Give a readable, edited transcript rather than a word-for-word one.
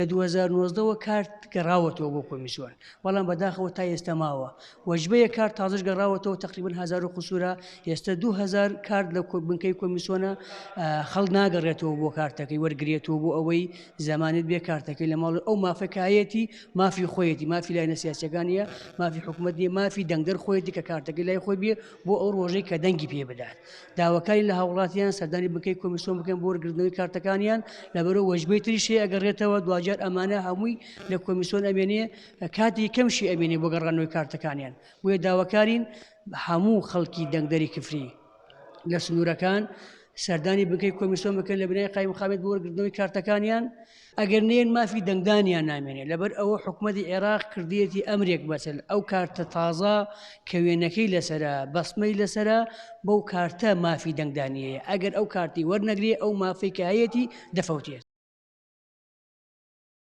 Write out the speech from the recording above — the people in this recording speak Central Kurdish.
لە 2019ەوە کارت گەڕاوەتەوە بۆ کۆمیسیۆن بەڵام بەداخەوە تا ئێستا ماوە وەجبەیە کارت تازەش گەڕاوەتەوە تقریبا 1000 قسوورە ئێستا 2000 کارت لە بنکەی کۆمیسیۆنە خەڵ ناگەڕێتەوە بۆ کارتەکەی وەرگێتەوە بۆ ئەوەی زمانێت بێ کارتەکەی لە ماڵ ئەو مافەکایەتی مافی خۆیەتی مافی لایەنە سیاسیەکانیە مافی حکوومەت نیە مافی دەنگدەر خۆیەتی کە کارتەکەی لای خۆی بێ بۆ ئەو ڕۆژەی کە دەنگی پێ بدات داواکاری لە هاوڵاتیان سەردانی بنکەی کۆمیسیۆن بکەن بۆ وەرگرتنەوەی کارتەکانیان لەبەرەوە وەجبەی تریشی ئەگەڕێتەوە دوجار ئەمانە هەمووی لە کۆمیسیۆن ئەمێنێ کاتی کەمشی ئەمێنێ بۆ گەڕانەوەی کارتەکانیان بۆیە داواکارین هەموو خەڵکی دەنگدەری کفری لە سنوورەکان سەردانی بنکەی کۆمیسیۆن بکەن لە بنای قایم مقامێت بۆ وەرگرتنەوەی کارتەکانیان ئەگەر نێن مافی دەنگدانیان نامێنێت لەبەر ئەوە حکوومەتی عێراق کردیەتی ئەمرێک بەسەر ئەو کارتە تازە کە وێنەکەی لەسرە بەسمەی لەسرە بەو کارتە مافی دەنگدانیەیە ئەگەر ئەو کارتی وەرنەگرێ ئەو مافی کە هەیەی دەفەوتێت